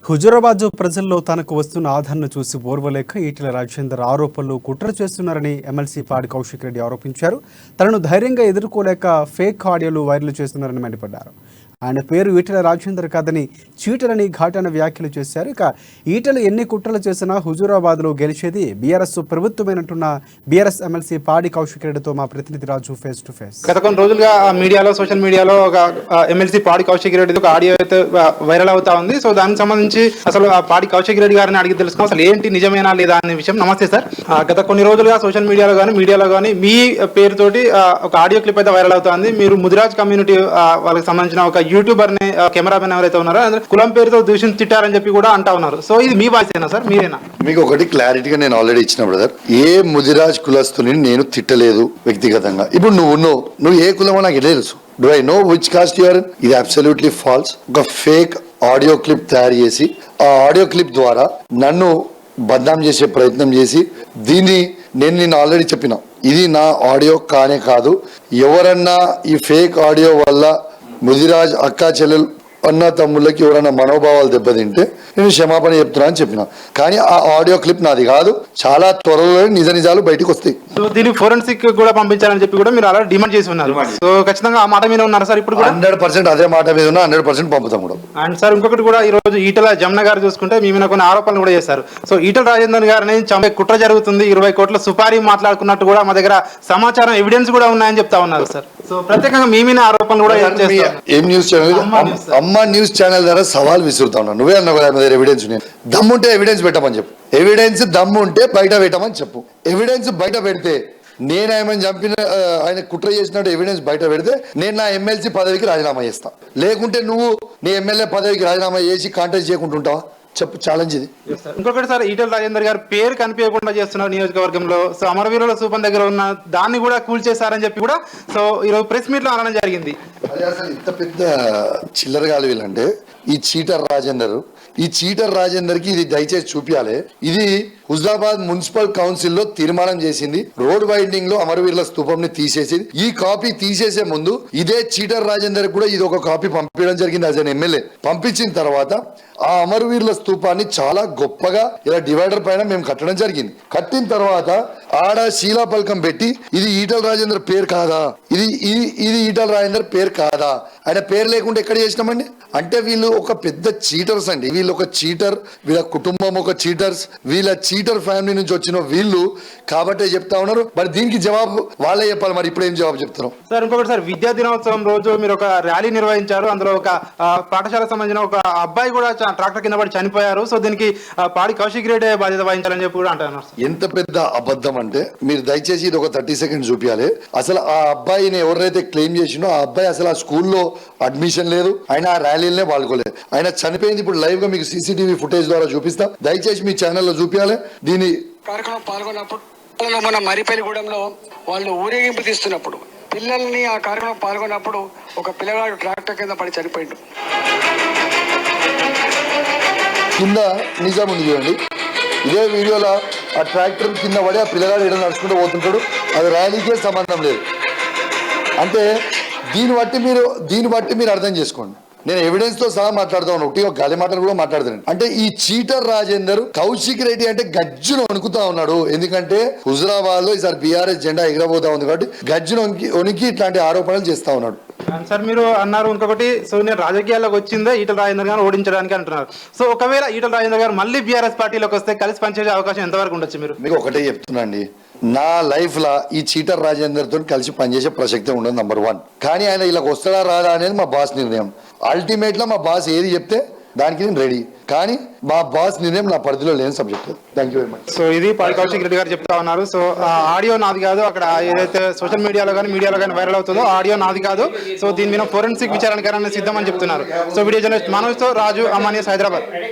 హుజూరాబాద్ ప్రజల్లో తనకు వస్తున్న ఆదరణ చూసి ఓర్వలేక ఈటెల రాజేందర్ ఆరోపణలు కుట్ర చేస్తున్నారని ఎమ్మెల్సీ పాడి కౌశిక్ రెడ్డి ఆరోపించారు. తనను ధైర్యంగా ఎదుర్కోలేక ఫేక్ ఆడియోలు వైరల్ చేస్తున్నారని మండిపడ్డారు. ఆయన పేరు ఈటెల రాజేందర్ కాదని చీటలని ఘాటన వ్యాఖ్యలు చేశారు. ఇక ఈటెలు ఎన్ని కుట్రలు చేసినా హుజూరాబాద్లో గెలిచేది బీఆర్ఎస్ ప్రభుత్వమేనంటున్న బీఆర్ఎస్ ఎమ్మెల్సీ పాడి కౌశిక్ రెడ్డితో మా ప్రతినిధి రాజు ఫేస్ టు ఫేస్. గత కొన్ని రోజులుగా మీడియాలో సోషల్ మీడియాలో ఒక ఎమ్మెల్సీ పాడి కౌశిక్ రెడ్డి ఒక ఆడియో అయితే వైరల్ అవుతా ఉంది. సో దానికి సంబంధించి అసలు ఆ పాడి కౌశిక్ రెడ్డి గారిని అడిగి తెలుసుకున్నాం అసలు ఏంటి నిజమేనా లేదా అనే విషయం. నమస్తే సార్. గత కొన్ని రోజులుగా సోషల్ మీడియాలో కానీ మీ పేరుతోటి ఒక ఆడియో క్లిప్ అయితే వైరల్ అవుతుంది. మీరు ముదిరాజ్ కమ్యూనిటీ వాళ్ళకి సంబంధించిన ఒక యూట్యూబర్ ని కెమెరామెన్ ఎవరైతే ఉన్నారో కులం పేరుతో దూషించి తిట్టారని చెప్పి కూడా అంటా ఉన్నారు. సో ఇది మీ వాయిసేనా సార్, మీరేనా? మీకు ఒకటి క్లారిటీగా నేను ఆల్రెడీ ఇచ్చిన బ్రదర్, ఏ ముదిరాజ్ కులస్తుని నేను తిట్టలేదు వ్యక్తిగతంగా. ఇప్పుడు నువ్వు ఏ కులమో నాకు తెలుసు. Do I know which caste you are? ఇది అబ్సల్యూట్లీ ఫాల్స్. ఒక ఫేక్ ఆడియో క్లిప్ తయారు చేసి ఆ ఆడియో క్లిప్ ద్వారా నన్ను బద్నాం చేసే ప్రయత్నం చేసి నేను ఆల్రెడీ చెప్పిన ఇది నా ఆడియో కానే కాదు. ఎవరన్నా ఈ ఫేక్ ఆడియో వల్ల ముదిరాజ్ అక్కా చెల్లెలు అన్న తమ్ముళ్ళకి ఎవరైనా మనోభావాలు దెబ్బతింటే నేను క్షమాపణ చెప్తున్నా అని చెప్పిన. కానీ ఆ ఆడియో క్లిప్ నాది కాదు. చాలా త్వరలో నిజాలు బయటకు వస్తాయి. సో దీనికి ఫోరెన్సిక్ కూడా పంపించాలని చెప్పి కూడా మీరు అలా డిమాండ్ చేసి ఉన్నారు. సో ఖచ్చితంగా ఆ మాట మీద ఉన్నారు సార్ ఇప్పుడు కూడా? 100% అదే మాట మీద ఉన్నా, 100% పంపుతాం కూడా. అండ్ సార్ ఇంకొకటి కూడా ఈ రోజు ఈటెల జమున గారు చూసుకుంటే మీ మీద కొన్ని ఆరోపణలు కూడా చేశారు. సో ఈటెల రాజేందర్ గారిని చంపే కుట్ర జరుగుతుంది, 20 కోట్ల సుపారీ మాట్లాడుకున్నట్టు కూడా మా దగ్గర సమాచారం ఎవిడెన్స్ కూడా ఉన్నాయని చెప్తా ఉన్నారు సార్. సో ప్రత్యేకంగా మీ మీద ఆరోపణలు కూడా ఏం న్యూస్ ఛానల్? అమ్మ న్యూస్ ఛానల్ ద్వారా సవాల్ విసురుతా ఉన్నా. నువ్వే అన్నావు కదా ఎవిడెన్స్. నేను దమ్ముంటే ఎవిడెన్స్ పెట్టమని చెప్పు. ఎవిడెన్స్ దమ్ము ఉంటే బయట పెట్టమని చెప్పు. ఎవిడెన్స్ బయట పెడితే నేను ఏమైనా చంపిన ఆయన కుట్ర చేసినట్టు ఎవిడెన్స్ బయట పెడితే నేను నా ఎమ్మెల్సీ పదవికి రాజీనామా చేస్తా. లేకుంటే నువ్వు నీ ఎమ్మెల్యే పదవికి రాజీనామా చేసి కాంటాక్ట్ చేయకుండా ఉంటావా? చెప్పు, ఛాలెంజ్ ఇది. ఇంకొకటి సార్, ఈటెల రాజేందర్ గారు పేరు కనిపించకుండా చేస్తున్నారు నియోజకవర్గంలో. సో అమరవీరుల స్థూపం దగ్గర ఉన్న దాన్ని కూడా కూల్చేశారని చెప్పి కూడా సో ఈరోజు ప్రెస్ మీట్ లో అనడం జరిగింది. అదే అసలు ఇంత పెద్ద చిల్లరగాలు వీళ్ళంటే ఈ చీటర్ రాజేందర్ కి ఇది దయచేసి చూపించాలి. ఇది హుజాబాద్ మున్సిపల్ కౌన్సిల్ లో తీర్మానం చేసింది. రోడ్ వైండింగ్ లో అమరవీరుల స్థూపం ని తీసేసింది. ఈ కాపీ తీసేసే ముందు ఇదే చీటర్ రాజేందర్ కూడా ఇది ఒక కాపీ పంపించడం జరిగింది. యాజ్ అన్ ఎమ్మెల్యే పంపించిన తర్వాత ఆ అమరవీరుల స్థూపాన్ని చాలా గొప్పగా ఇలా డివైడర్ పైన మేము కట్టడం జరిగింది. కట్టిన తర్వాత ఆడ శీలాపలకం పెట్టి ఇది ఈటెల రాజేందర్ పేరు కాదా, ఇది ఈటెల రాజేందర్ పేరు కాదా, ఆయన పేరు లేకుండా ఎక్కడ చేసినామండి అంటే వీళ్ళు ఒక పెద్ద చీటర్స్ అండి. వీళ్ళు ఒక చీటర్, వీళ్ళ కుటుంబం ఒక చీటర్స్, వీళ్ళ చీటర్ ఫ్యామిలీ నుంచి వచ్చిన వీళ్ళు కాబట్టే చెప్తా ఉన్నారు. మరి దీనికి జవాబు వాళ్ళే చెప్పాలి. మరి ఇప్పుడు ఏం జవాబు చెప్తారు సార్? ఇంకొకటి సార్, విద్యా దినోత్సవం రోజు మీరు ఒక ర్యాలీ నిర్వహించారు. అందులో ఒక పాఠశాలకు సంబంధించిన ఒక అబ్బాయి కూడా ట్రాక్టర్ కింద పడి చనిపోయారు. సో దీనికి పాడి కౌశిక్ రెడ్డి బాధ్యత వహించాలని చెప్పి కూడా అంటున్నారు. ఎంత పెద్ద అబద్ధం అంటే మీరు దయచేసి ఇది ఒక 30 సెకండ్స్ చూపించాలి. అసలు ఆ అబ్బాయిని ఎవరైతే క్లెయిమ్ చేసినో ఆ అబ్బాయి అసలు ఆ స్కూల్లో అడ్మిషన్ లేదు, ఆయన ఆ ర్యాలీలనే పాల్గొలేదు. ఆయన చనిపోయింది ఇప్పుడు లైవ్ గా మీకు సీసీటీవీ ఫుటేజ్ ద్వారా చూపిస్తా. దయచేసి మీ ఛానల్లో చూపించాలి. దీని కార్యక్రమం పాల్గొన్నప్పుడు మన మరిపల్లిగూడెంలో వాళ్ళు ఊరేగింపు తీస్తున్నప్పుడు పిల్లల్ని ఆ కార్యక్రమం పాల్గొన్నప్పుడు ఒక పిల్లగాడు ట్రాక్టర్ కింద పడి చనిపోయిండు. కింద నిజం ఉంది చూడండి. ఇదే వీడియోలో ఆ ట్రాక్టర్ కింద పడి ఆ పిల్లగాడు ఏదో నడుచుకుంటూ పోతుంటాడు. అది ర్యాలీకే సంబంధం లేదు. అంటే దీన్ని బట్టి మీరు అర్థం చేసుకోండి. నేను ఎవిడెన్స్ తో సహా మాట్లాడుతా ఉన్నాను. ఒకటి గాలి మాటలు కూడా మాట్లాడుతున్నాను. అంటే ఈ చీటర్ రాజేందర్ కౌశిక్ రెడ్డి అంటే గజ్జును వణుకుతా ఉన్నాడు. ఎందుకంటే హుజరాబాద్ లో ఈసారి బీఆర్ఎస్ జెండా ఎగరబోతా ఉంది కాబట్టి గజ్జును వణికి ఇట్లాంటి ఆరోపణలు చేస్తా ఉన్నాడు. సార్ మీరు అన్నారు ఇంకొకటి, సో నేను రాజకీయాల్లోకి వచ్చిందే ఈటెల రాజేందర్ గారు ఓడించడానికి అంటున్నారు. సో ఒకవేళ ఈటెల రాజేందర్ గారు మళ్ళీ బీఆర్ఎస్ పార్టీలోకి వస్తే కలిసి పనిచేసే అవకాశం ఎంతవరకు ఉండొచ్చు? మీకు ఒకటే చెప్తున్నా అండి, నా లైఫ్ లా ఈ చీటర్ రాజేందర్ తో కలిసి పనిచేసే ప్రసక్తే ఉండదు నంబర్ 1. కానీ ఆయన ఇలా వస్తాడా రాదా అనేది మా బాస్ నిర్ణయం. అల్టిమేట్ లా మా బాస్ ఏది చెప్తే దానికి నేను రెడీ. కానీ మా బాస్ నిర్ణయం నా పరిధిలో లేని subject. Thank you very much. So ఇది పాడి కౌశిక్ రెడ్డి గారు చెప్తా ఉన్నారు. సో ఆడియో నాది కాదు, అక్కడ ఏదైతే సోషల్ మీడియాలో కానీ వైరల్ అవుతుందో ఆడియో నాది కాదు. సో దీని మీద ఫోరెన్సిక్ విచారణకైనా సిద్ధం అని చెప్తున్నారు. సో వీడియో జర్నలిస్ట్ మనోజ్ తో రాజు, అమానియస్, హైదరాబాద్.